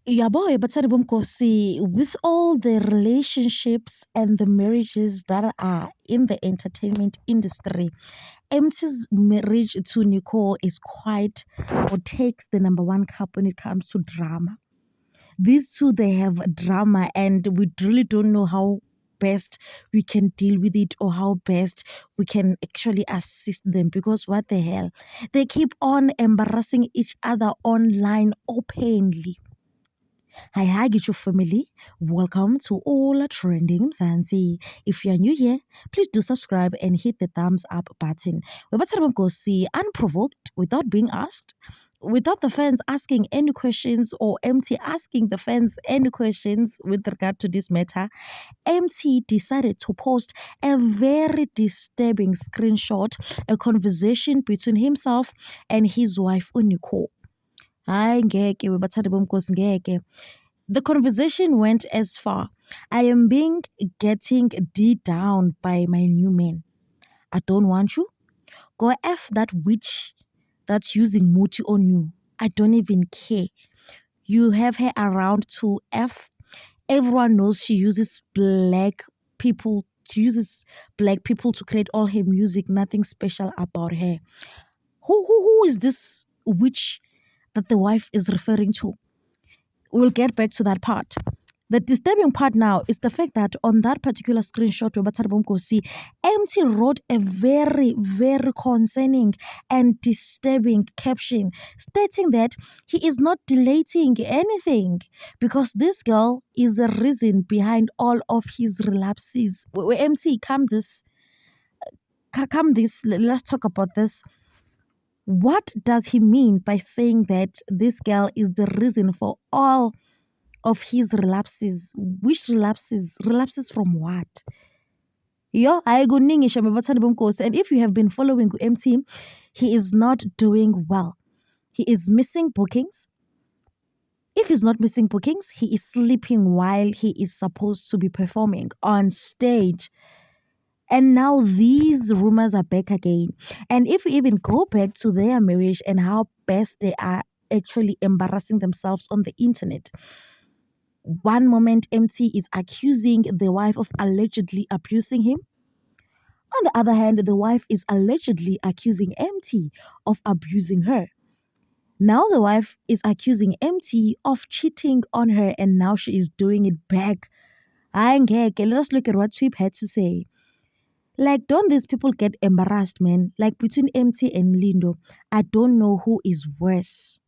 Yaboy Batsari Bumkosi, with all the relationships and the marriages that are in the entertainment industry, MT's marriage to Nicole is quite or takes the number one cup when it comes to drama. These two, they have drama, and we really don't know how best we can deal with it or how best we can actually assist them, because what the hell, they keep on embarrassing each other online openly. Hi, Gichu family. Welcome to All Trending Mzansi. If you are new here, please do subscribe and hit the thumbs up button. We're about to go see unprovoked, without being asked, without the fans asking any questions or MT asking the fans any questions with regard to this matter. MT decided to post a very disturbing screenshot, a conversation between himself and his wife, Unicole. Hayi ngeke webathandi bomkhosi ngeke. The conversation went as far. I am being getting D down by my new man. I don't want you. Go F that witch that's using Muti on you. I don't even care. You have her around to F. Everyone knows she uses black people. She uses black people to create all her music. Nothing special about her. Who is this witch that the wife is referring to? We'll get back to that part. The disturbing part now is the fact that on that particular screenshot, MT wrote a very, very concerning and disturbing caption stating that he is not deleting anything because this girl is the reason behind all of his relapses. MT, come this, let's talk about this. What does he mean by saying that this girl is the reason for all of his relapses? Which relapses? Relapses from what? And if you have been following MT, he is not doing well. He is missing bookings. If he's not missing bookings, he is sleeping while he is supposed to be performing on stage. And now these rumors are back again. And if we even go back to their marriage and how best they are actually embarrassing themselves on the internet. One moment, MT is accusing the wife of allegedly abusing him. On the other hand, the wife is allegedly accusing MT of abusing her. Now the wife is accusing MT of cheating on her, and now she is doing it back. Let us look at what Sweep had to say. Like, don't these people get embarrassed, man? Like, between MT and Mlindo, I don't know who is worse.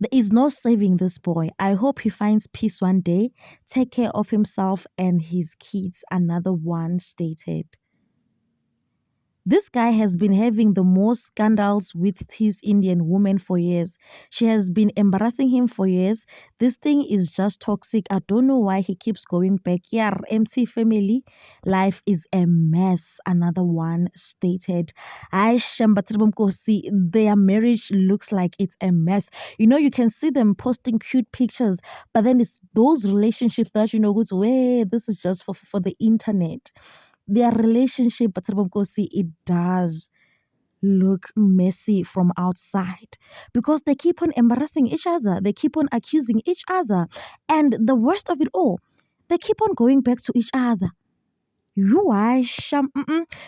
There is no saving this boy. I hope he finds peace one day. Take care of himself and his kids. Another one stated. This guy has been having the most scandals with his Indian woman for years. She has been embarrassing him for years. This thing is just toxic. I don't know why he keeps going back. Yeah, MC family, life is a mess. Another one stated. Their marriage looks like it's a mess. You know, you can see them posting cute pictures, but then it's those relationships that goes, way, this is just for the internet. Their relationship, but it does look messy from outside because they keep on embarrassing each other. They keep on accusing each other. And the worst of it all, they keep on going back to each other.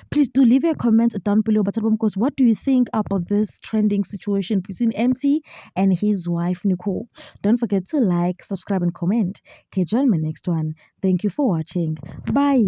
Please do leave a comment down below, because what do you think about this trending situation between MT and his wife Nicole? Don't forget to like, subscribe, and comment. Okay, join my next one. Thank you for watching. Bye.